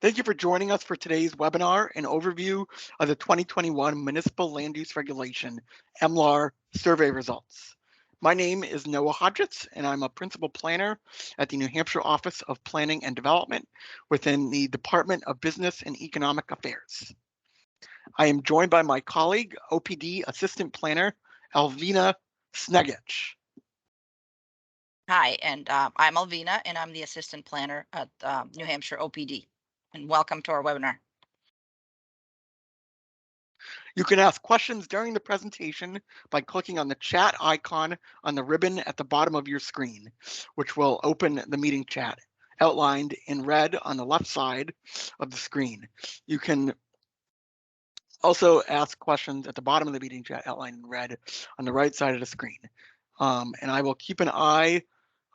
Thank you for joining us for today's webinar, an overview of the 2021 Municipal Land Use Regulation, MLAR survey results. My name is Noah Hodgetts, and I'm a principal planner at the New Hampshire Office of Planning and Development within the Department of Business and Economic Affairs. I am joined by my colleague, OPD Assistant Planner, Alvina Snegich. Hi, and I'm Alvina, and I'm the Assistant Planner at New Hampshire OPD. And welcome to our webinar. You can ask questions during the presentation by clicking on the chat icon on the ribbon at the bottom of your screen, which will open the meeting chat outlined in red on the left side of the screen. You can also ask questions at the bottom of the meeting chat outlined in red on the right side of the screen. And I will keep an eye,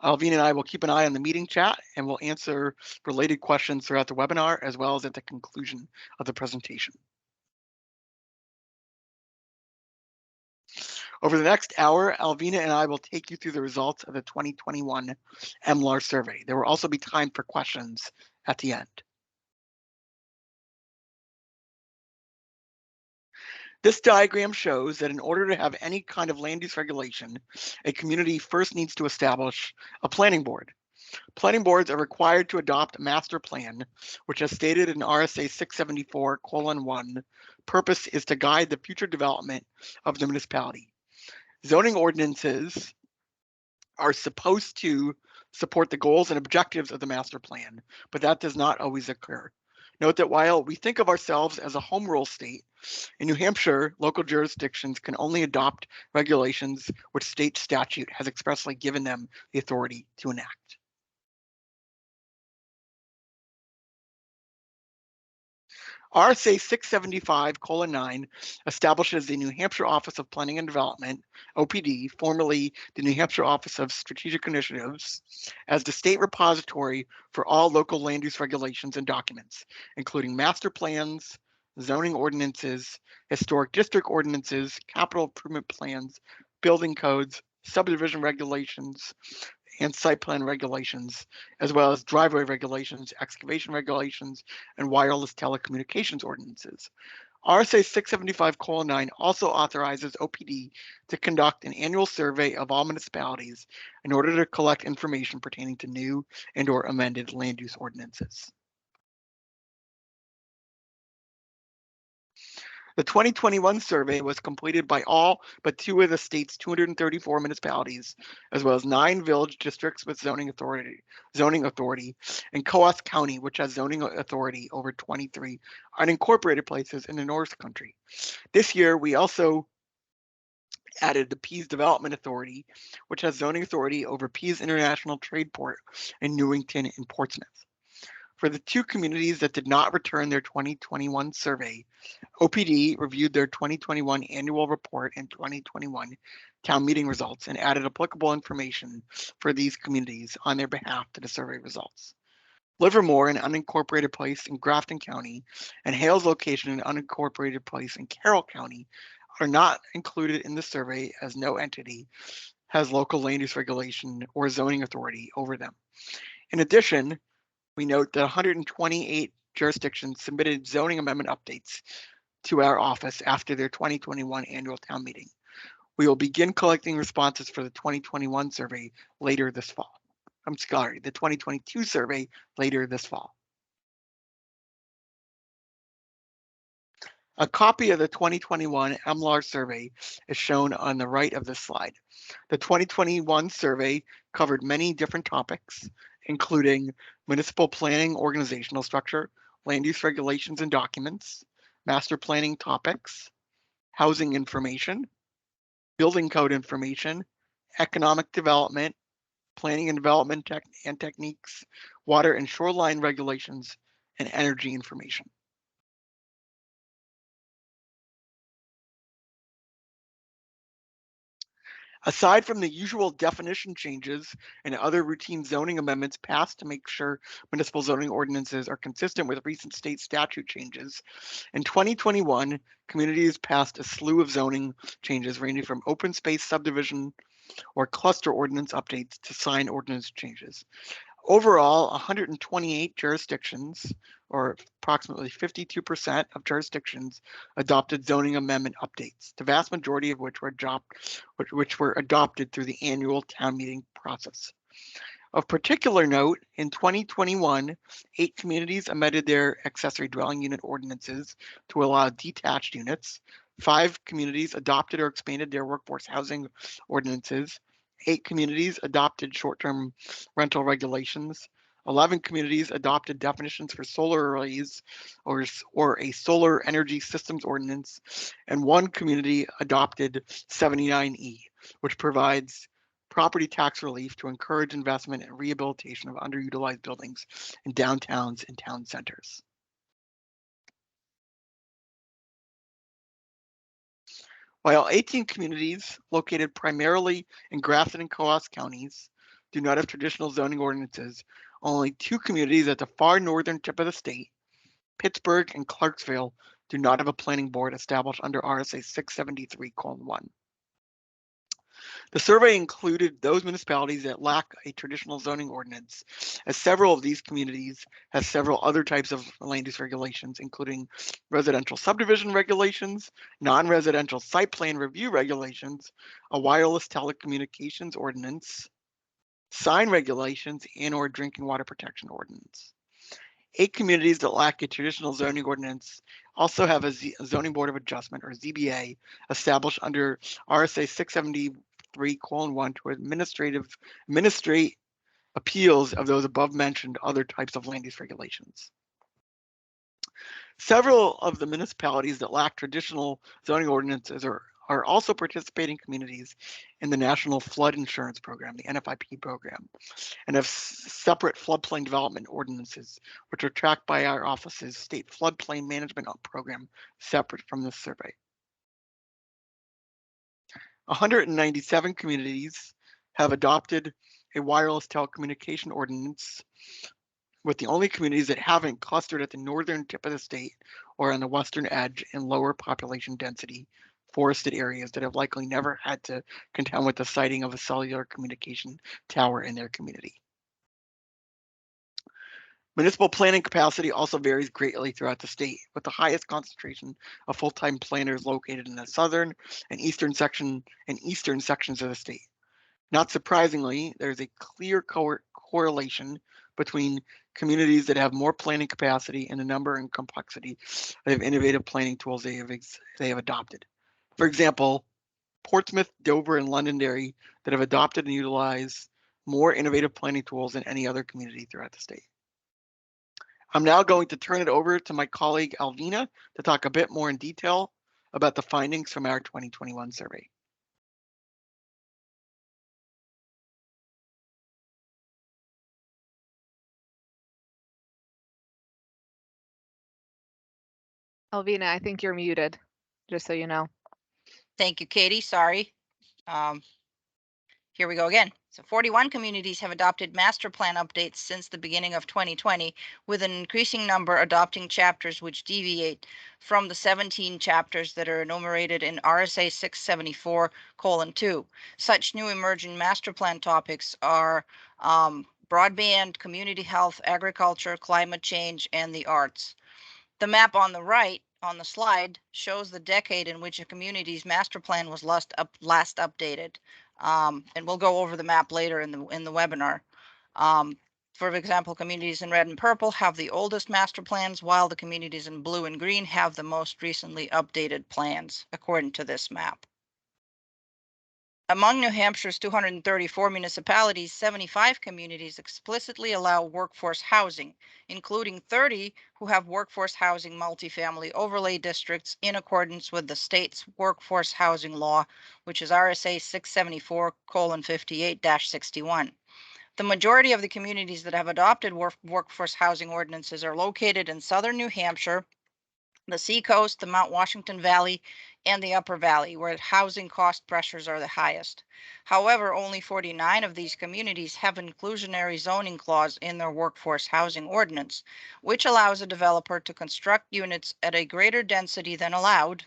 Alvina and I will keep an eye on the meeting chat, and we'll answer related questions throughout the webinar as well as at the conclusion of the presentation. Over the next hour, Alvina and I will take you through the results of the 2021 MLAR survey. There will also be time for questions at the end. This diagram shows that in order to have any kind of land use regulation, a community first needs to establish a planning board. Planning boards are required to adopt a master plan, which, as stated in RSA 674:1, purpose is to guide the future development of the municipality. Zoning ordinances are supposed to support the goals and objectives of the master plan, but that does not always occur. Note that while we think of ourselves as a home rule state, in New Hampshire, local jurisdictions can only adopt regulations which state statute has expressly given them the authority to enact. RSA 675:9 establishes the New Hampshire Office of Planning and Development, OPD, formerly the New Hampshire Office of Strategic Initiatives, as the state repository for all local land use regulations and documents, including master plans, zoning ordinances, historic district ordinances, capital improvement plans, building codes, subdivision regulations, and site plan regulations, as well as driveway regulations, excavation regulations, and wireless telecommunications ordinances. RSA 675:9 also authorizes OPD to conduct an annual survey of all municipalities in order to collect information pertaining to new and/or amended land use ordinances. The 2021 survey was completed by all but 2 of the state's 234 municipalities, as well as 9 village districts with zoning authority, and Coos County, which has zoning authority over 23 unincorporated places in the North Country. This year, we also added the Pease Development Authority, which has zoning authority over Pease International Trade Port in Newington and Portsmouth. For the 2 communities that did not return their 2021 survey, OPD reviewed their 2021 annual report and 2021 town meeting results and added applicable information for these communities on their behalf to the survey results. Livermore, an unincorporated place in Grafton County, and Hales location, an unincorporated place in Carroll County, are not included in the survey as no entity has local land use regulation or zoning authority over them. In addition, we note that 128 jurisdictions submitted zoning amendment updates to our office after their 2021 annual town meeting. We will begin collecting responses for the 2021 survey later this fall. I'm sorry, the 2022 survey later this fall. A copy of the 2021 MLAR survey is shown on the right of this slide. The 2021 survey covered many different topics, including municipal planning organizational structure, land use regulations and documents, master planning topics, housing information, building code information, economic development, planning and development techniques, water and shoreline regulations, and energy information. Aside from the usual definition changes and other routine zoning amendments passed to make sure municipal zoning ordinances are consistent with recent state statute changes, in 2021, communities passed a slew of zoning changes ranging from open space subdivision or cluster ordinance updates to sign ordinance changes. Overall, 128 jurisdictions, or approximately 52% of jurisdictions, adopted zoning amendment updates, the vast majority of which were adopted through the annual town meeting process. Of particular note, in 2021, 8 communities amended their accessory dwelling unit ordinances to allow detached units. 5 communities adopted or expanded their workforce housing ordinances. 8 communities adopted short-term rental regulations. 11 communities adopted definitions for solar arrays or a solar energy systems ordinance. And 1 community adopted 79E, which provides property tax relief to encourage investment and rehabilitation of underutilized buildings in downtowns and town centers. While 18 communities located primarily in Grafton and Coos counties do not have traditional zoning ordinances, only 2 communities at the far northern tip of the state, Pittsburgh and Clarksville, do not have a planning board established under RSA 673:1. The survey included those municipalities that lack a traditional zoning ordinance, as several of these communities have several other types of land use regulations, including residential subdivision regulations, non-residential site plan review regulations, a wireless telecommunications ordinance, sign regulations, and/or drinking water protection ordinance. 8 communities that lack a traditional zoning ordinance also have a zoning board of adjustment, or ZBA, established under RSA 673:1 to administrate appeals of those above mentioned other types of land use regulations. Several of the municipalities that lack traditional zoning ordinances are also participating communities in the National Flood Insurance Program, the NFIP program, and have separate floodplain development ordinances, which are tracked by our office's state floodplain management program, separate from this survey. 197 communities have adopted a wireless telecommunication ordinance, with the only communities that haven't clustered at the northern tip of the state or on the western edge in lower population density forested areas that have likely never had to contend with the siting of a cellular communication tower in their community. Municipal planning capacity also varies greatly throughout the state, with the highest concentration of full-time planners located in the southern and eastern sections of the state. Not surprisingly, there's a clear correlation between communities that have more planning capacity and the number and complexity of innovative planning tools they have adopted. For example, Portsmouth, Dover, and Londonderry that have adopted and utilized more innovative planning tools than any other community throughout the state. I'm now going to turn it over to my colleague Alvina to talk a bit more in detail about the findings from our 2021 survey. Alvina, I think you're muted, just so you know. Thank you, Katie. Sorry. Here we go again. So 41 communities have adopted master plan updates since the beginning of 2020, with an increasing number adopting chapters which deviate from the 17 chapters that are enumerated in RSA 674:2. Such new emerging master plan topics are broadband, community health, agriculture, climate change, and the arts. The map on the right on the slide shows the decade in which a community's master plan was last updated. And we'll go over the map later in the webinar. For example, communities in red and purple have the oldest master plans, while the communities in blue and green have the most recently updated plans, according to this map. Among New Hampshire's 234 municipalities, 75 communities explicitly allow workforce housing, including 30 who have workforce housing multifamily overlay districts in accordance with the state's workforce housing law, which is RSA 674:58-61. The majority of the communities that have adopted workforce housing ordinances are located in southern New Hampshire, the Seacoast, the Mount Washington Valley, and the Upper Valley, where housing cost pressures are the highest. However, only 49 of these communities have an inclusionary zoning clause in their workforce housing ordinance, which allows a developer to construct units at a greater density than allowed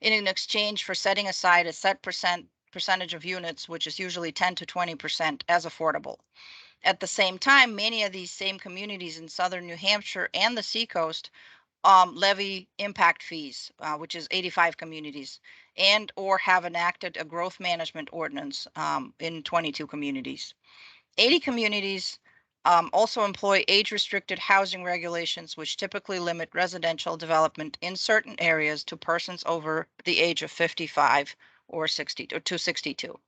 in exchange for setting aside a set percent percentage of units, which is usually 10 to 20%, as affordable. At the same time, many of these same communities in southern New Hampshire and the seacoast levy impact fees, which is 85 communities, and or have enacted a growth management ordinance in 22 communities. 80 communities also employ age-restricted housing regulations, which typically limit residential development in certain areas to persons over the age of 55 or 60 or to 62.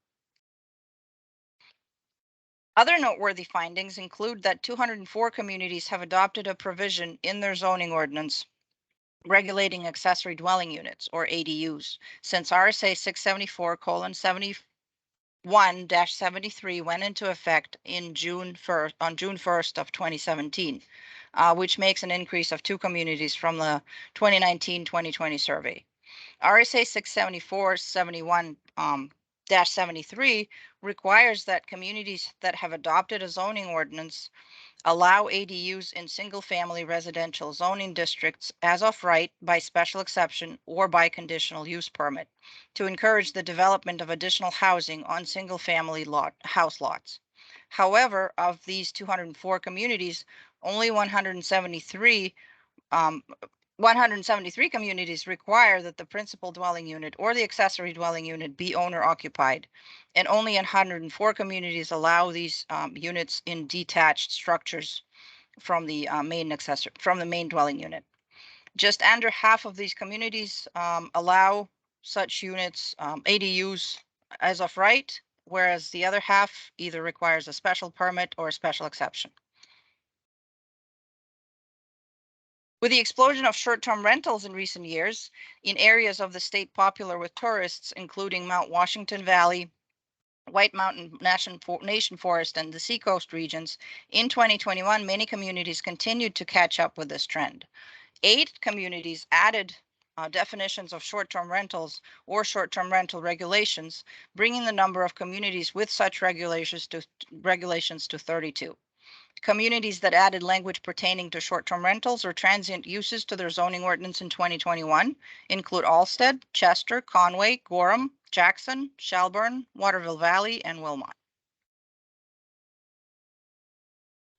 Other noteworthy findings include that 204 communities have adopted a provision in their zoning ordinance regulating accessory dwelling units, or ADUs, since RSA 674:71-73 went into effect on June 1st of 2017, which makes an increase of 2 communities from the 2019-2020 survey. RSA 674:71-73 requires that communities that have adopted a zoning ordinance allow ADUs in single-family residential zoning districts as of right by special exception or by conditional use permit to encourage the development of additional housing on single-family house lots. However, of these 204 communities, only 173 communities require that the principal dwelling unit or the accessory dwelling unit be owner occupied, and only 104 communities allow these units in detached structures from the main dwelling unit. Just under half of these communities allow such units, ADUs, as of right, whereas the other half either requires a special permit or a special exception. With the explosion of short-term rentals in recent years in areas of the state popular with tourists, including Mount Washington Valley, White Mountain Nation Forest, and the Seacoast regions, in 2021, many communities continued to catch up with this trend. 8 communities added definitions of short-term rentals or short-term rental regulations, bringing the number of communities with such regulations to 32. Communities that added language pertaining to short-term rentals or transient uses to their zoning ordinance in 2021 include Alstead, Chester, Conway, Gorham, Jackson, Shelburne, Waterville Valley, and Wilmot.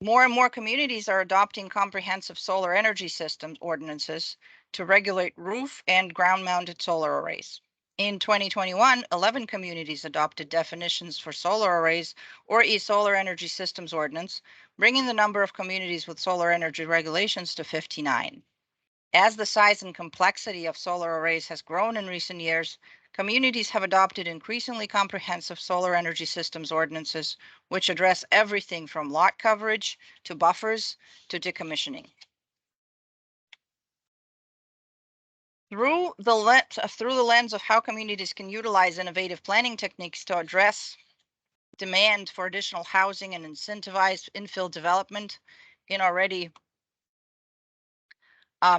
More and more communities are adopting comprehensive solar energy systems ordinances to regulate roof and ground-mounted solar arrays. In 2021, 11 communities adopted definitions for solar arrays or solar energy systems ordinance, bringing the number of communities with solar energy regulations to 59. As the size and complexity of solar arrays has grown in recent years, communities have adopted increasingly comprehensive solar energy systems ordinances, which address everything from lot coverage to buffers to decommissioning. Through the lens of how communities can utilize innovative planning techniques to address demand for additional housing and incentivize infill development in already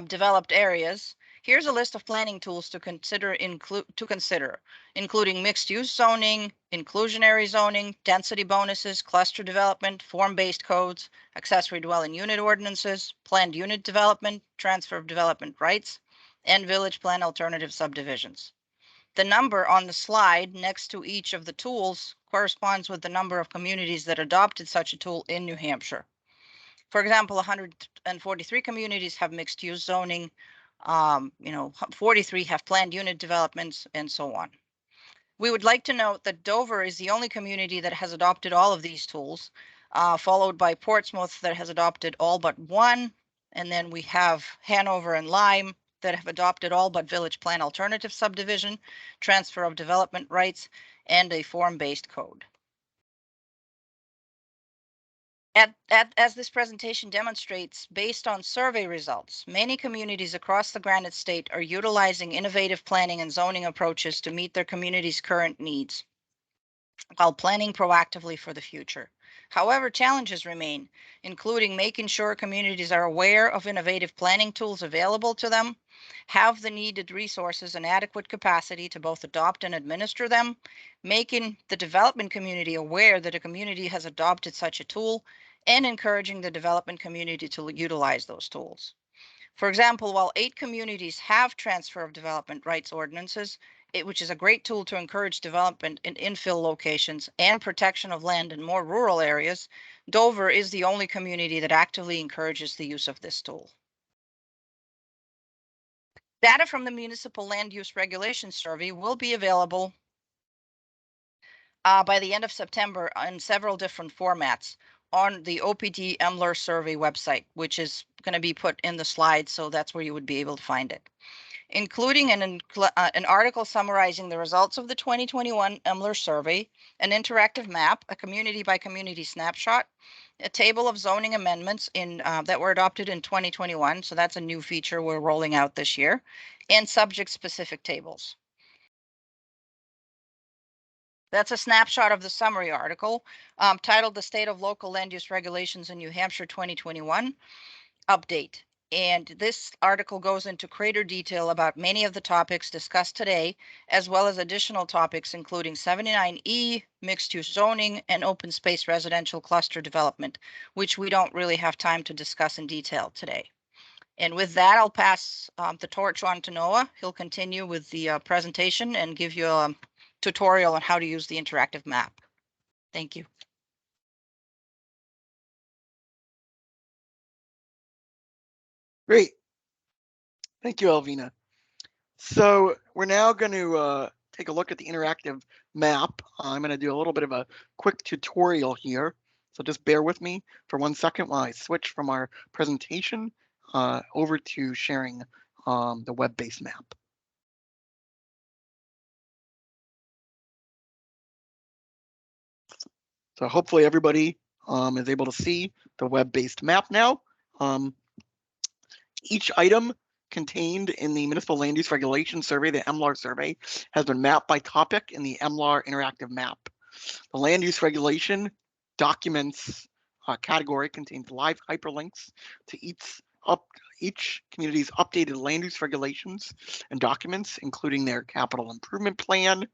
developed areas, here's a list of planning tools to consider, including mixed-use zoning, inclusionary zoning, density bonuses, cluster development, form-based codes, accessory dwelling unit ordinances, planned unit development, transfer of development rights, and village plan alternative subdivisions. The number on the slide next to each of the tools corresponds with the number of communities that adopted such a tool in New Hampshire. For example, 143 communities have mixed-use zoning, 43 have planned unit developments, and so on. We would like to note that Dover is the only community that has adopted all of these tools, followed by Portsmouth that has adopted all but one, and then we have Hanover and Lyme that have adopted all but village plan alternative subdivision, transfer of development rights, and a form-based code. As this presentation demonstrates, based on survey results, many communities across the Granite State are utilizing innovative planning and zoning approaches to meet their community's current needs while planning proactively for the future. However, challenges remain, including making sure communities are aware of innovative planning tools available to them, have the needed resources and adequate capacity to both adopt and administer them, making the development community aware that a community has adopted such a tool, and encouraging the development community to utilize those tools. For example, while 8 communities have transfer of development rights ordinances, which is a great tool to encourage development in infill locations and protection of land in more rural areas, Dover is the only community that actively encourages the use of this tool. Data from the Municipal Land Use Regulations Survey will be available by the end of September in several different formats on the OPD EMLR survey website, which is going to be put in the slides, so that's where you would be able to find it, including an article summarizing the results of the 2021 EMLR survey, an interactive map, a community-by-community snapshot, a table of zoning amendments that were adopted in 2021, so that's a new feature we're rolling out this year, and subject-specific tables. That's a snapshot of the summary article titled "The State of Local Land Use Regulations in New Hampshire 2021 Update." And this article goes into greater detail about many of the topics discussed today, as well as additional topics including 79E, mixed-use zoning, and open space residential cluster development, which we don't really have time to discuss in detail today. And with that, I'll pass the torch on to Noah. He'll continue with the presentation and give you a tutorial on how to use the interactive map. Thank you. Great. Thank you, Alvina. So we're now going to take a look at the interactive map. I'm going to do a little bit of a quick tutorial here. So just bear with me for 1 second while I switch from our presentation over to sharing the web-based map. So hopefully everybody is able to see the web-based map now. Each item contained in the Municipal Land Use Regulation Survey, the EMLR survey, has been mapped by topic in the EMLR interactive map. The land use regulation documents category contains live hyperlinks to each community's updated land use regulations and documents, including their capital improvement plan,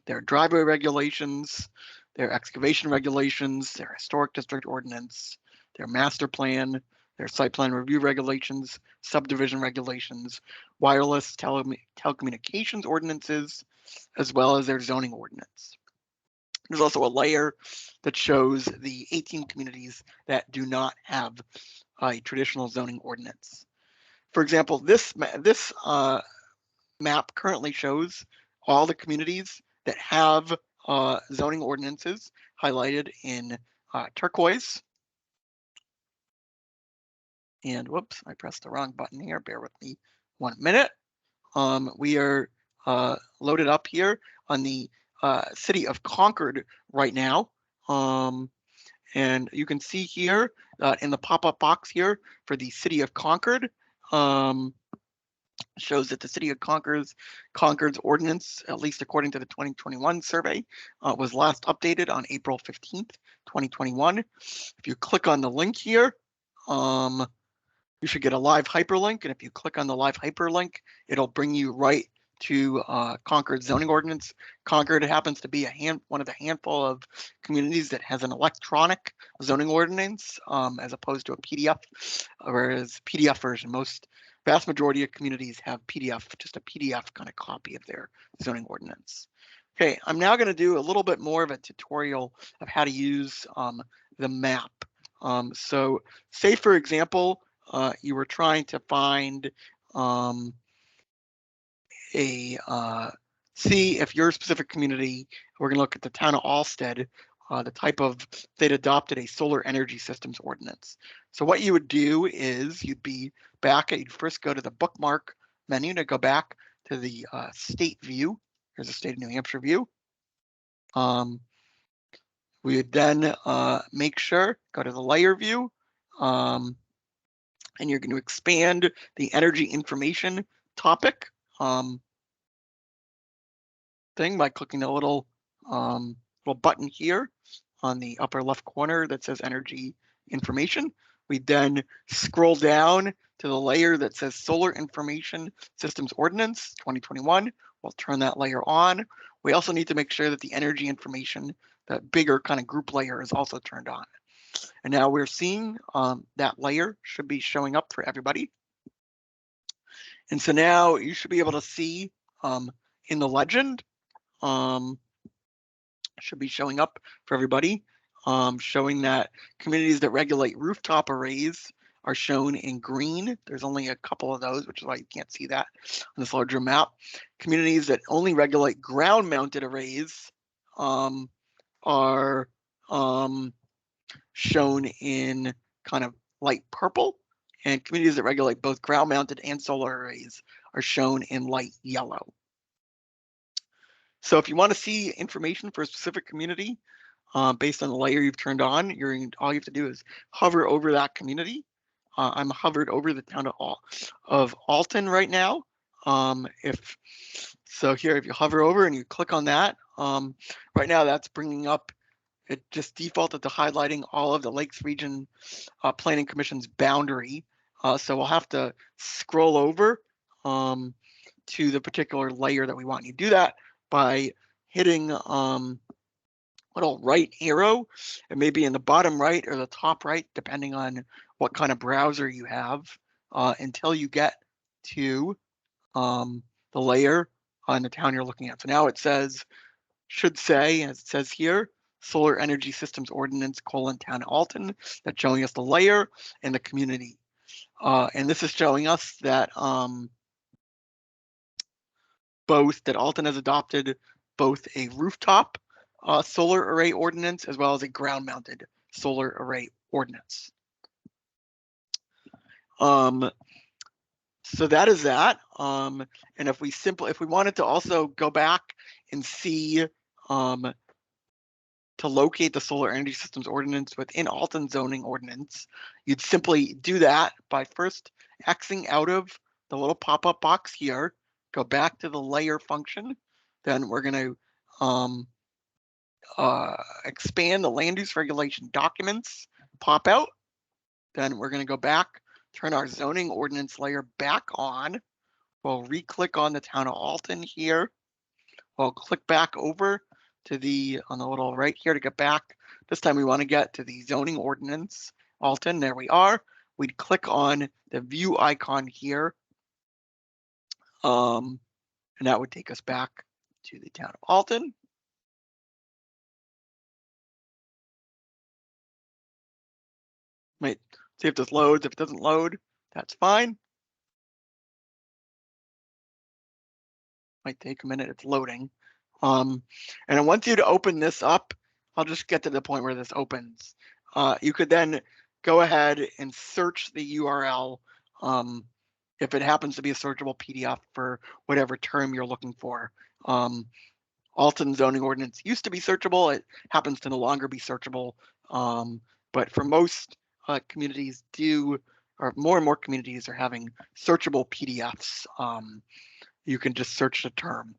their driveway regulations, their excavation regulations, their historic district ordinance, their master plan, their site plan review regulations, subdivision regulations, wireless telecommunications ordinances, as well as their zoning ordinance. There's also a layer that shows the 18 communities that do not have a traditional zoning ordinance. For example, this map currently shows all the communities that have zoning ordinances highlighted in turquoise. And whoops, I pressed the wrong button here. Bear with me 1 minute. We are loaded up here on the city of Concord right now. And you can see here in the pop-up box here for the city of Concord, shows that the city of Concord's ordinance, at least according to the 2021 survey, was last updated on April 15th, 2021. If you click on the link here, you should get a live hyperlink. And if you click on the live hyperlink, it'll bring you right to Concord zoning ordinance. Concord happens to be one of the handful of communities that has an electronic zoning ordinance as opposed to a PDF, whereas PDF version, vast majority of communities have PDF, just a PDF kind of copy of their zoning ordinance. Okay, I'm now going to do a little bit more of a tutorial of how to use the map. So say, for example, you were trying to find see if your specific community, we're going to look at the town of Alstead, the type of, they'd adopted a solar energy systems ordinance. So what you would do is you'd first go to the bookmark menu to go back to the state view. Here's the state of New Hampshire view. We would then make sure, go to the layer view, and you're going to expand the energy information topic thing by clicking the little button here on the upper left corner that says energy information. We then scroll down to the layer that says Solar Information Systems Ordinance 2021. We'll turn that layer on. We also need to make sure that the energy information, that bigger kind of group layer, is also turned on. And now we're seeing that layer should be showing up for everybody. And so now you should be able to see in the legend, should be showing up for everybody, showing that communities that regulate rooftop arrays are shown in green. There's only a couple of those, which is why you can't see that on this larger map. Communities that only regulate ground-mounted arrays are shown in kind of light purple, and communities that regulate both ground-mounted and solar arrays are shown in light yellow. So if you want to see information for a specific community based on the layer you've turned on, all you have to do is hover over that community. I'm hovered over the town of Alton right now. If you hover over and you click on that, right now that's bringing up, it just defaulted to highlighting all of the Lakes Region Planning Commission's boundary. So we'll have to scroll over to the particular layer that we want. You do that by hitting little right arrow. It may be in the bottom right or the top right, depending on what kind of browser you have, until you get to the layer on the town you're looking at. So now it should say, as it says here, Solar Energy Systems Ordinance : Town of Alton. That's showing us the layer and the community. And this is showing us that Alton has adopted both a rooftop solar array ordinance as well as a ground-mounted solar array ordinance. So that is that. And if we wanted to also go back and see to locate the Solar Energy Systems Ordinance within Alton zoning ordinance, you'd simply do that by first Xing out of the little pop-up box here, go back to the layer function. Then we're going to expand the land use regulation documents pop out. Then we're going to go back, turn our zoning ordinance layer back on. We'll re-click on the town of Alton here. We'll click back over to on the little right here to get back. This time we want to get to the zoning ordinance Alton. There we are. We'd click on the view icon here. And that would take us back to the town of Alton. Might see if this loads. If it doesn't load, that's fine. Might take a minute. It's loading. And I want you to open this up. I'll just get to the point where this opens. You could then go ahead and search the URL if it happens to be a searchable PDF for whatever term you're looking for. Alton zoning ordinance used to be searchable. It happens to no longer be searchable. But for most communities or more and more communities are having searchable PDFs. You can just search the term.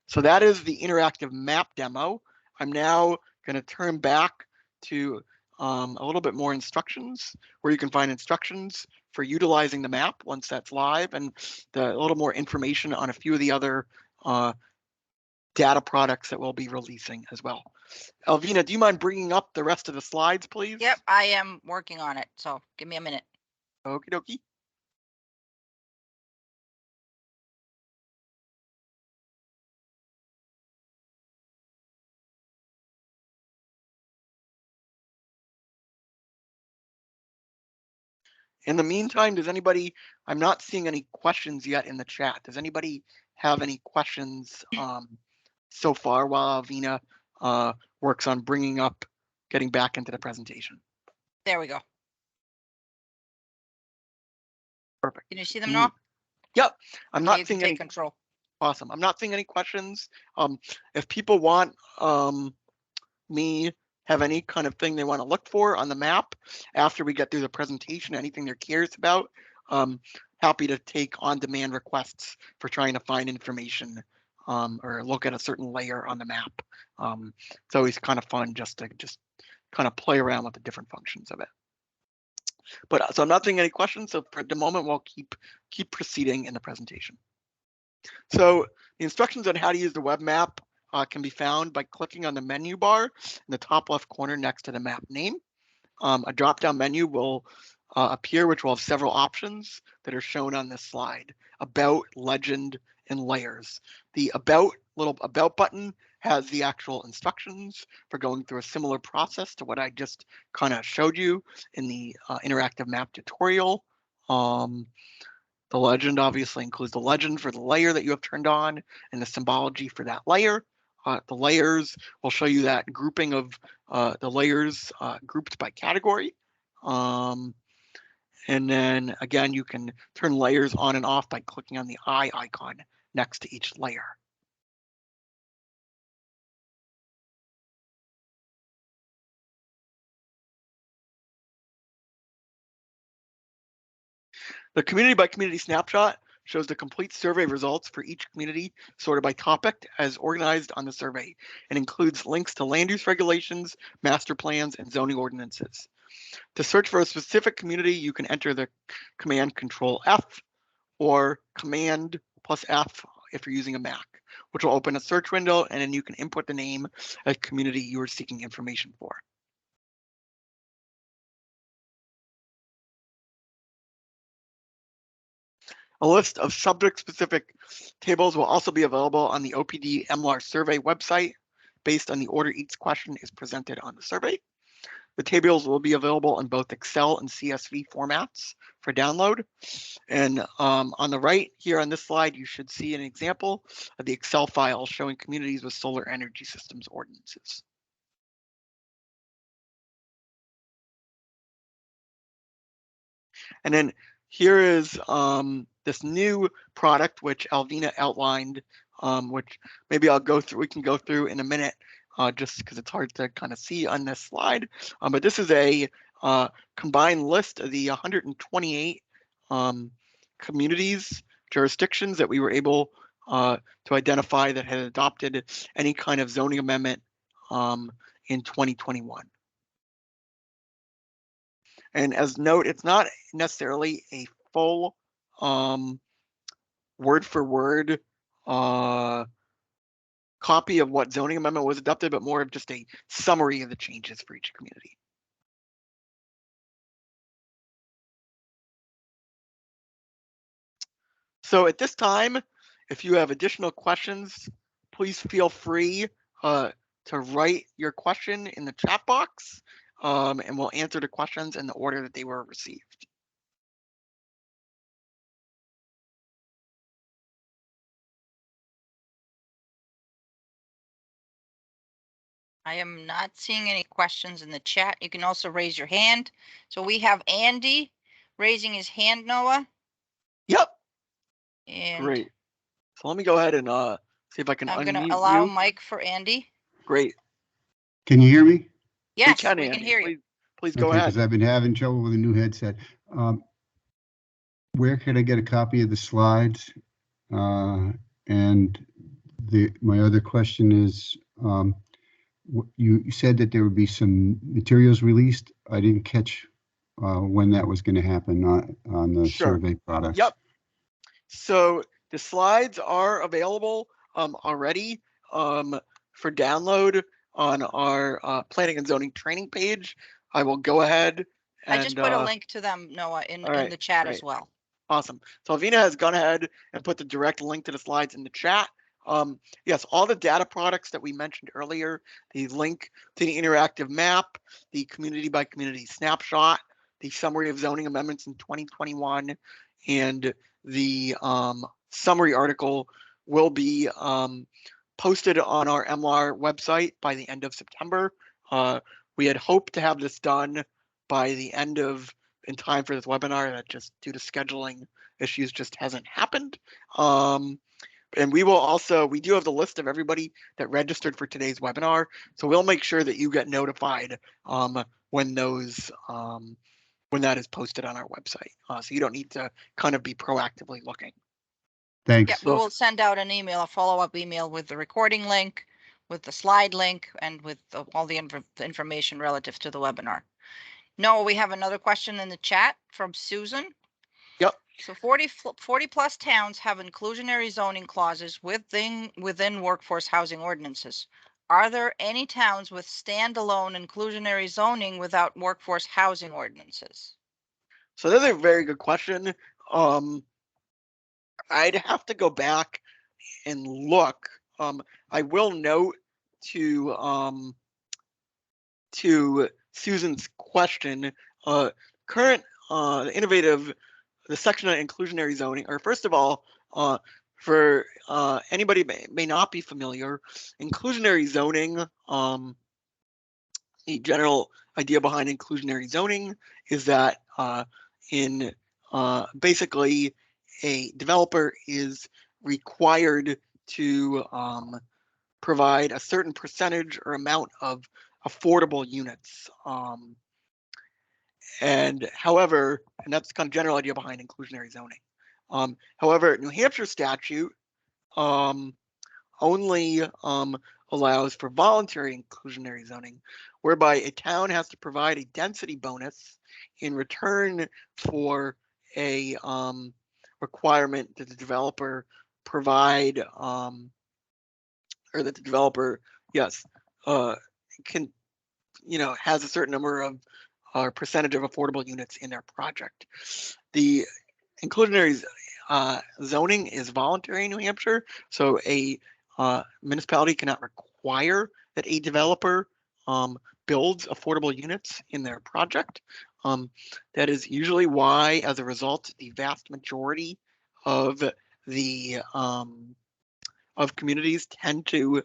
So that is the interactive map demo. I'm now going to turn back to a little bit more instructions, where you can find instructions for utilizing the map once that's live, and a little more information on a few of the other data products that we'll be releasing as well. Alvina, do you mind bringing up the rest of the slides, please? Yep, I am working on it, so give me a minute. Okie dokie. In the meantime, I'm not seeing any questions yet in the chat. Does anybody have any questions so far while Alvina works on getting back into the presentation? There we go. Perfect. Can you see them now? Yep. I'm not You seeing can any. take control. Awesome. I'm not seeing any questions. If people want me have any kind of thing they want to look for on the map after we get through the presentation, anything they're curious about, happy to take on-demand requests for trying to find information or look at a certain layer on the map. It's always kind of fun just to kind of play around with the different functions of it. But so I'm not seeing any questions. So for the moment, we'll keep proceeding in the presentation. So the instructions on how to use the web map can be found by clicking on the menu bar in the top left corner next to the map name. A drop-down menu will appear, which will have several options that are shown on this slide: About, Legend, in layers. The little about button has the actual instructions for going through a similar process to what I just kind of showed you in the interactive map tutorial. The legend obviously includes the legend for the layer that you have turned on and the symbology for that layer. The layers will show you that grouping of the layers grouped by category. And then again, you can turn layers on and off by clicking on the eye icon next to each layer. The community by community snapshot shows the complete survey results for each community sorted by topic as organized on the survey and includes links to land use regulations, master plans, and zoning ordinances. To search for a specific community, you can enter the command Control F or Command plus F if you're using a Mac, which will open a search window, and then you can input the name of community you are seeking information for. A list of subject-specific tables will also be available on the OPD MLAR survey website based on the order each question is presented on the survey. The tables will be available in both Excel and CSV formats for download. And on the right here on this slide, you should see an example of the Excel file showing communities with solar energy systems ordinances. And then here is this new product which Alvina outlined, which maybe we can go through in a minute, just because it's hard to kind of see on this slide. But this is a combined list of the 128 communities, jurisdictions that we were able to identify that had adopted any kind of zoning amendment in 2021. And as note, it's not necessarily a full word for word copy of what zoning amendment was adopted, but more of just a summary of the changes for each community. So at this time, if you have additional questions, please feel free to write your question in the chat box, and we'll answer the questions in the order that they were received. I am not seeing any questions in the chat. You can also raise your hand. So we have Andy raising his hand, Noah. Yep. And great. So let me go ahead and see if I can I'm going to unmute allow you. Mike for Andy. Great. Can you hear me? Yes, we can, we can Andy. hear you. Please go Okay, ahead. because I've been having trouble with a new headset. Where can I get a copy of the slides? And my other question is, you said that there would be some materials released. I didn't catch when that was going to happen on the Sure. survey products. Yep. So the slides are available already for download on our planning and zoning training page. I will go ahead and I just put a link to them, Noah, in the chat as well. Awesome. So Alvina has gone ahead and put the direct link to the slides in the chat. Yes, all the data products that we mentioned earlier, the link to the interactive map, the community by community snapshot, the summary of zoning amendments in 2021, and the summary article will be posted on our MLAR website by the end of September. We had hoped to have this done by the end of in time for this webinar, that just due to scheduling issues just hasn't happened. And we do have the list of everybody that registered for today's webinar. So we'll make sure that you get notified when that is posted on our website. So you don't need to kind of be proactively looking. Thanks. Yeah, we will send out an email, a follow-up email with the recording link, with the slide link, and with all the information relative to the webinar. No, we have another question in the chat from Susan. Yep. So 40 plus towns have inclusionary zoning clauses within workforce housing ordinances. Are there any towns with standalone inclusionary zoning without workforce housing ordinances? So that's a very good question. I'd have to go back and look. I will note to Susan's question, current innovative, the section on inclusionary zoning, or first of all, for anybody may not be familiar, inclusionary zoning, the general idea behind inclusionary zoning is that in basically a developer is required to provide a certain percentage or amount of affordable units. And however, and that's kind of general idea behind inclusionary zoning. However, New Hampshire statute only allows for voluntary inclusionary zoning, whereby a town has to provide a density bonus in return for a requirement that the developer provide, or that the developer, yes, can, has a certain number of or percentage of affordable units in their project. The inclusionary zoning is voluntary in New Hampshire, so a municipality cannot require that a developer builds affordable units in their project. That is usually why, as a result, the vast majority of the of communities tend to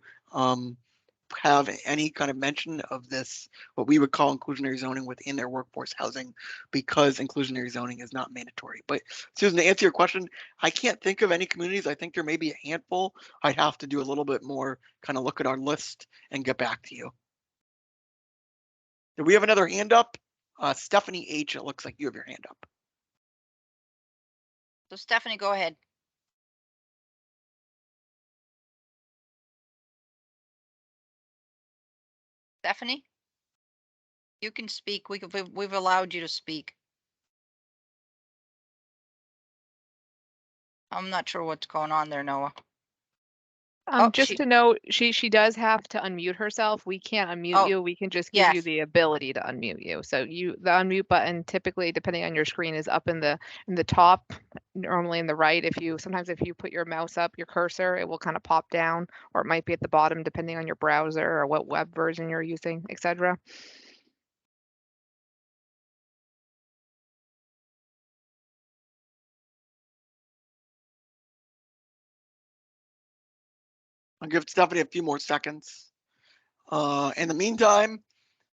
have any kind of mention of this, what we would call inclusionary zoning, within their workforce housing, because inclusionary zoning is not mandatory. But Susan, to answer your question, I can't think of any communities. I think there may be a handful. I'd have to do a little bit more, kind of look at our list and get back to you. Do we have another hand up? Stephanie H, it looks like you have your hand up. So Stephanie, go ahead. Stephanie, you can speak. We've allowed you to speak. I'm not sure what's going on there, Noah. Oh, Just she- to note, she does have to unmute herself. We can't unmute Oh, you. We can just give you yes. the ability to unmute you. So the unmute button typically, depending on your screen, is up in the top, normally in the right. Sometimes if you put your mouse up, your cursor, it will kind of pop down, or it might be at the bottom depending on your browser or what web version you're using, etc. I'll give Stephanie a few more seconds. In the meantime,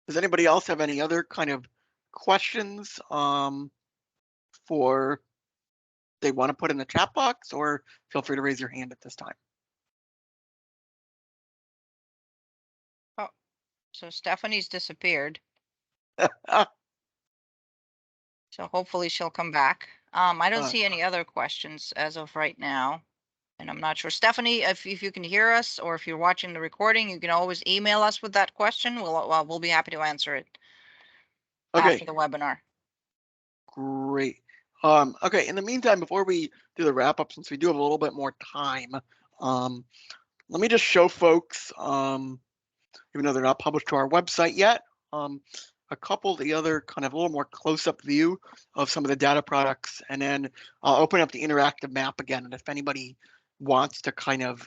does anybody else have any other kind of questions for they want to put in the chat box, or feel free to raise your hand at this time. Oh, so Stephanie's disappeared. So hopefully she'll come back. I don't see any other questions as of right now. And I'm not sure. Stephanie, if you can hear us, or if you're watching the recording, you can always email us with that question. We'll be happy to answer it after the webinar. Great. Okay, in the meantime, before we do the wrap up, since we do have a little bit more time, let me just show folks, even though they're not published to our website yet, a couple of the other kind of a little more close-up view of some of the data products, and then I'll open up the interactive map again. And if anybody wants to kind of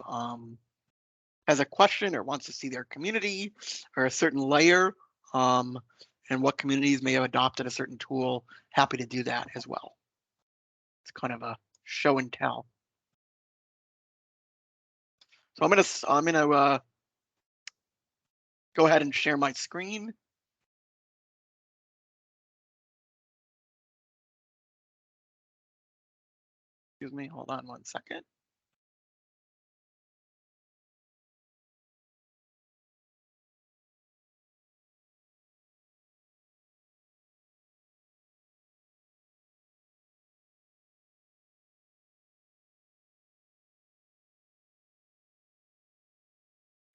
has a question or wants to see their community or a certain layer, and what communities may have adopted a certain tool, happy to do that as well. It's kind of a show and tell. So I'm gonna go ahead and share my screen. Excuse me, hold on one second.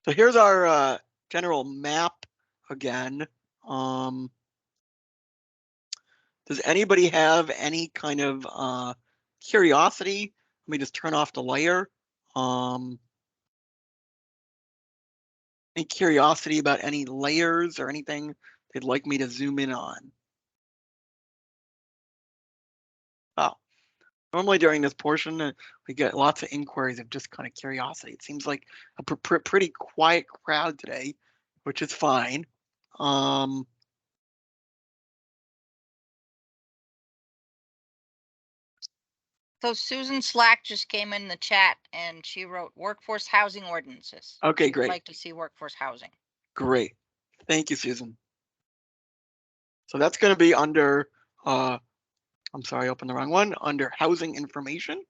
So here's our general map again. Does anybody have any kind of curiosity? Let me just turn off the layer. Any curiosity about any layers or anything they'd like me to zoom in on? Oh, Normally during this portion, we get lots of inquiries of just kind of curiosity. It seems like a pretty quiet crowd today, which is fine. So Susan Slack just came in the chat and she wrote workforce housing ordinances. Okay, She would great. like to see workforce housing. Great. Thank you, Susan. So that's going to be under, I'm sorry, I opened the wrong one, under housing information.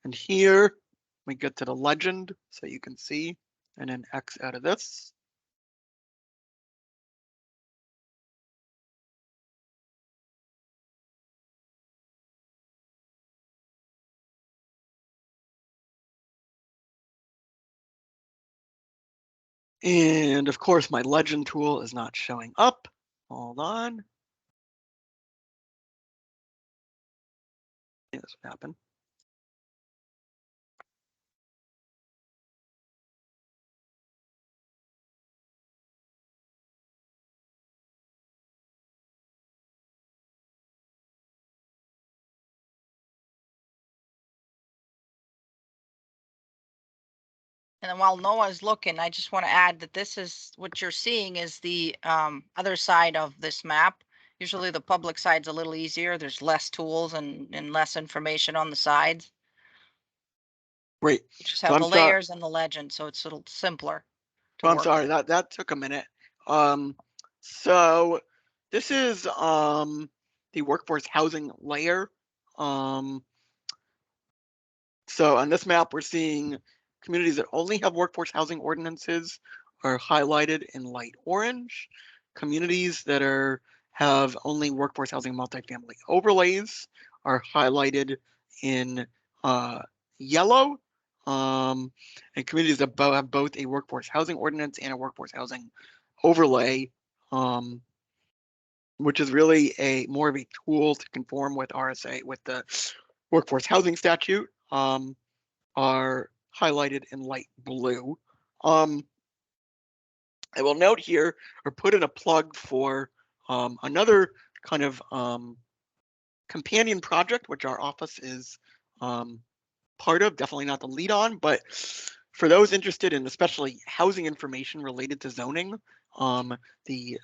And here we get to the legend so you can see, and then X out of this. And of course, my legend tool is not showing up. Hold on. Yeah, this would happen. And then while Noah's looking, I just want to add that this is what you're seeing is the other side of this map. Usually the public side's a little easier. There's less tools and less information on the sides. Great. You just So have I'm the sorry. layers and the legend, so it's a little simpler. So I'm sorry, that took a minute. So this is the workforce housing layer. So on this map, we're seeing communities that only have workforce housing ordinances are highlighted in light orange. Communities that have only workforce housing multifamily overlays are highlighted in yellow. And communities that have both a workforce housing ordinance and a workforce housing overlay, which is really more of a tool to conform with RSA, with the workforce housing statute, are highlighted in light blue. I will note here, or put in a plug for another kind of companion project, which our office is part of, definitely not the lead on, but for those interested in especially housing information related to zoning, the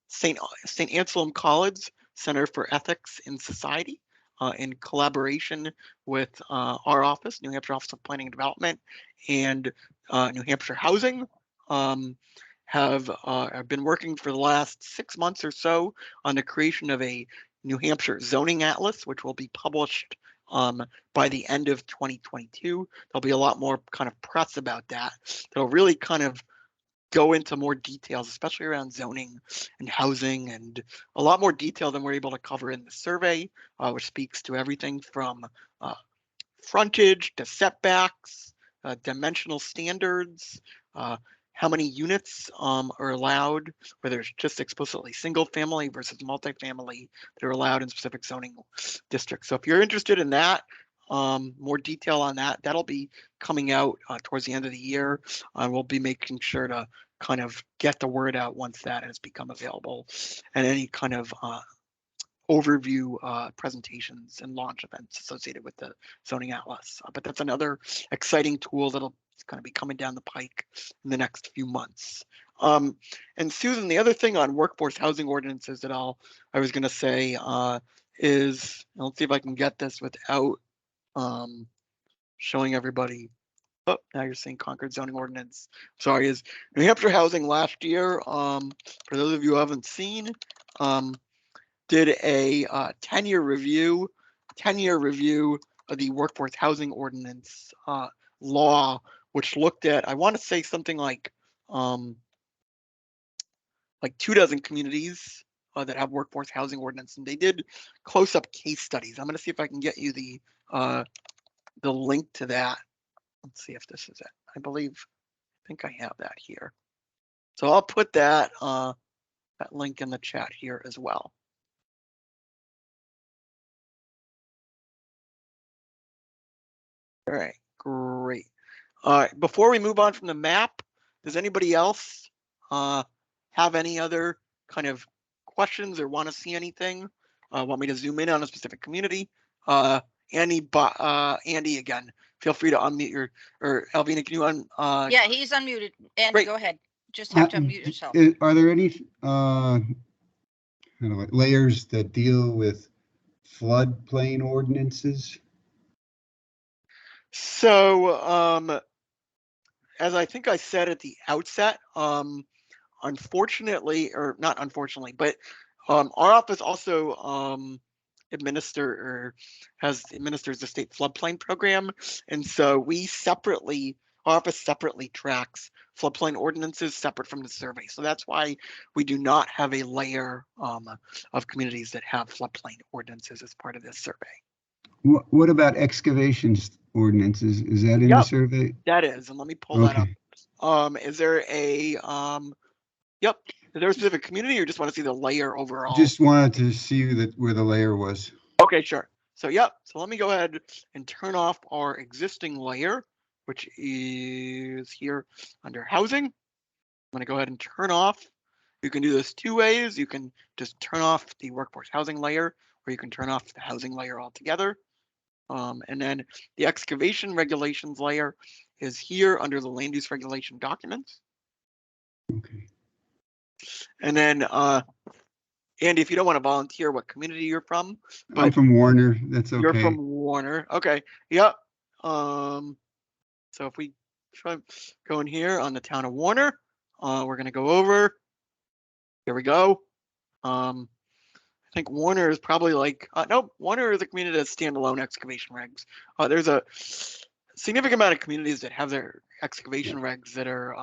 St. Anselm College Center for Ethics in Society, in collaboration with our office, New Hampshire Office of Planning and Development, and New Hampshire Housing, have been working for the last 6 months or so on the creation of a New Hampshire zoning atlas, which will be published by the end of 2022. There'll be a lot more kind of press about that. That'll really kind of go into more details, especially around zoning and housing, and a lot more detail than we're able to cover in the survey, which speaks to everything from frontage to setbacks, dimensional standards, how many units are allowed, whether it's just explicitly single family versus multifamily that are allowed in specific zoning districts. So if you're interested in that, more detail on that, that'll be coming out towards the end of the year. We'll be making sure to kind of get the word out once that has become available, and any kind of overview presentations and launch events associated with the zoning atlas. But that's another exciting tool that'll kind of be coming down the pike in the next few months. And Susan, the other thing on workforce housing ordinances that I was going to say is, let's see if I can get this without showing everybody. Oh, now you're seeing Concord zoning ordinance. Sorry, is New Hampshire Housing last year, for those of you who haven't seen, did a 10-year review of the workforce housing ordinance law, which looked at, I want to say something like 24 communities that have workforce housing ordinance, and they did close-up case studies. I'm going to see if I can get you the link to that. Let's see if this is it. I think I have that here. So I'll put that link in the chat here as well. All right, great. All right, before we move on from the map, does anybody else have any other kind of questions or want to see anything, want me to zoom in on a specific community, Andy, again, feel free to unmute your, or Alvina, can you Yeah, he's unmuted. Andy, Great. go ahead. Just have to unmute yourself. Are there any layers that deal with floodplain ordinances? So, as I think I said at the outset, unfortunately, or not unfortunately, but our office also administers the state floodplain program, and so our office separately tracks floodplain ordinances separate from the survey. So that's why we do not have a layer of communities that have floodplain ordinances as part of this survey. What about excavations ordinances? Is that in the survey? That is, and let me pull that up. Is there a Yep. Is there a specific community or just want to see the layer overall? Just wanted to see where the layer was. Okay, sure. So, yep. So let me go ahead and turn off our existing layer, which is here under housing. I'm going to go ahead and turn off. You can do this two ways. You can just turn off the workforce housing layer, or you can turn off the housing layer altogether. And then the excavation regulations layer is here under the land use regulation documents. Okay. And then, Andy, if you don't want to volunteer what community you're from, but I'm from Warner. That's okay. You're from Warner. Okay. Yep. So if we try going here on the town of Warner, we're going to go over. Here we go. I think Warner is probably like, nope, Warner is a community that's standalone excavation regs. There's a significant amount of communities that have their excavation regs that are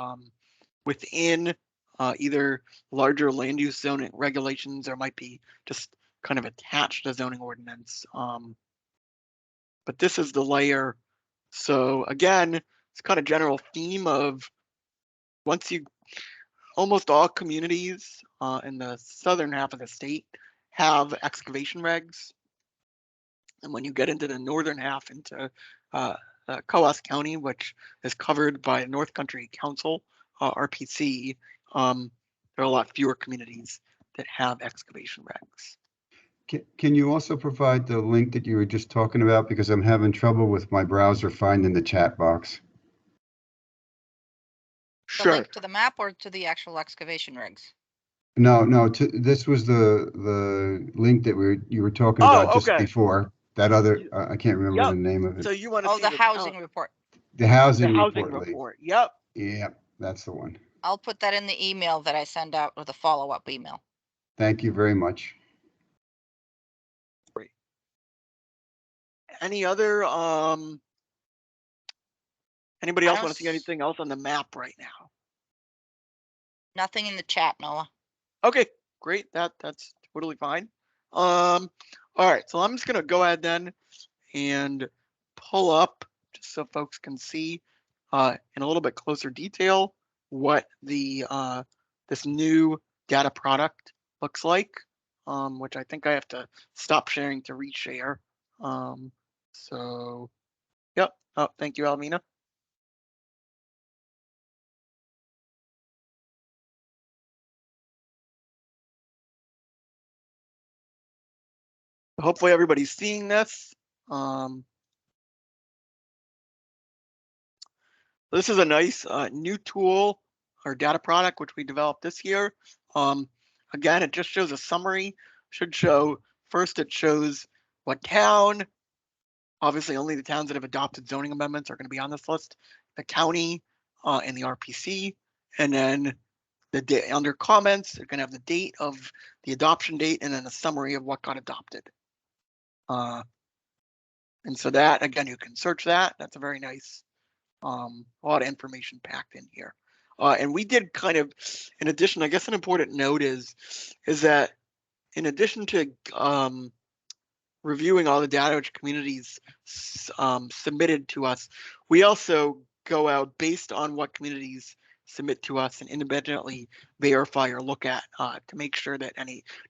within either larger land use zoning regulations or might be just kind of attached to zoning ordinance. But this is the layer. So again, it's kind of general theme of almost all communities in the southern half of the state have excavation regs. And when you get into the northern half, into Coas County, which is covered by North Country Council, RPC, there are a lot fewer communities that have excavation regs. Can you also provide the link that you were just talking about? Because I'm having trouble with my browser finding the chat box. The Sure. link to the map or to the actual excavation regs? No. This was the link that you were talking about just before. That other, I can't remember the name of it. So you want to see the housing report. The housing report. Yep. Yep, that's the one. I'll put that in the email that I send out with a follow-up email. Thank you very much. Great. Any other anybody else want to see anything else on the map right now? Nothing in the chat, Noah. Okay, great. That's totally fine. All right, so I'm just gonna go ahead then and pull up just so folks can see in a little bit closer detail what the this new data product looks like, which I think I have to stop sharing to reshare. So, yep. Oh, thank you, Alvina. Hopefully everybody's seeing this. This is a nice new tool or data product which we developed this year. Again, it just shows a summary. Should show first. It shows what town. Obviously, only the towns that have adopted zoning amendments are going to be on this list. The county and the RPC, and then under comments, they're going to have the date of the adoption date and then a summary of what got adopted. And so that, again, you can search that. That's a very nice, a lot of information packed in here. And we did kind of, in addition, I guess an important note is that in addition to reviewing all the data which communities submitted to us, we also go out based on what communities submit to us and independently verify or look at to make sure that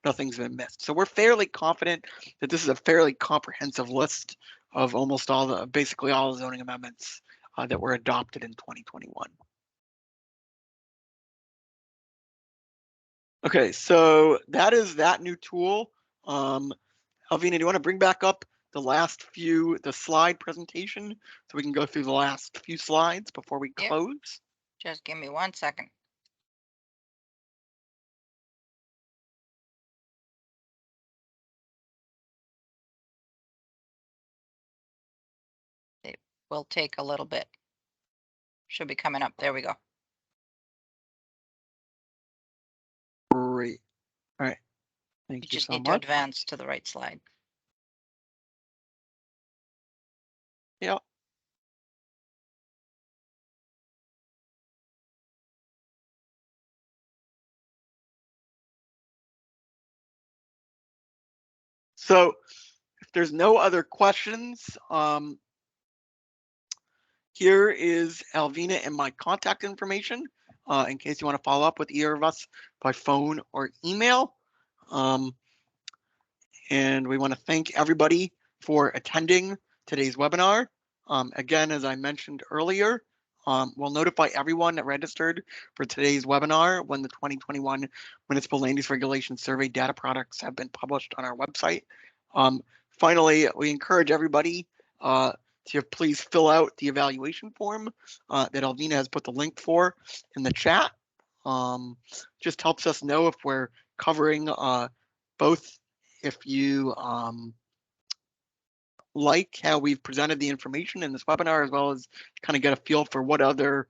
nothing's been missed. So we're fairly confident that this is a fairly comprehensive list of almost basically all the zoning amendments that were adopted in 2021. Okay, so that is that new tool. Alvina, do you want to bring back up the slide presentation so we can go through the last few slides before we Yep. close? Just give me 1 second. It will take a little bit. Should be coming up. There we go. Great. All right. You Thank you just so need to much. advance to the right slide. Yeah. So if there's no other questions, here is Alvina and my contact information in case you want to follow up with either of us by phone or email. And we want to thank everybody for attending today's webinar. Again, as I mentioned earlier, we'll notify everyone that registered for today's webinar when the 2021 Municipal Land Use Regulation Survey data products have been published on our website. Finally, we encourage everybody to please fill out the evaluation form that Alvina has put the link for in the chat. Just helps us know if we're covering both. If you like how we've presented the information in this webinar, as well as kind of get a feel for what other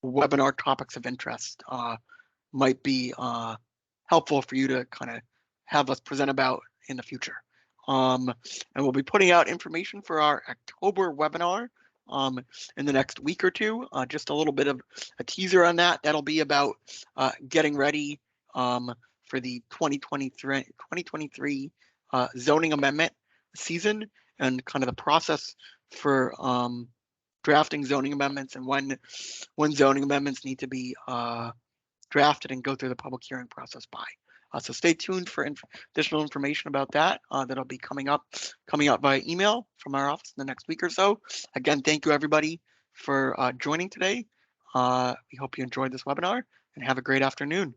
webinar topics of interest might be helpful for you to kind of have us present about in the future. And we'll be putting out information for our October webinar in the next week or two. Just a little bit of a teaser on that. That'll be about getting ready for the 2023 zoning amendment season and kind of the process for drafting zoning amendments and when zoning amendments need to be drafted and go through the public hearing process by. So stay tuned for additional information about that. That'll be coming up via email from our office in the next week or so. Again, thank you everybody for joining today. We hope you enjoyed this webinar and have a great afternoon.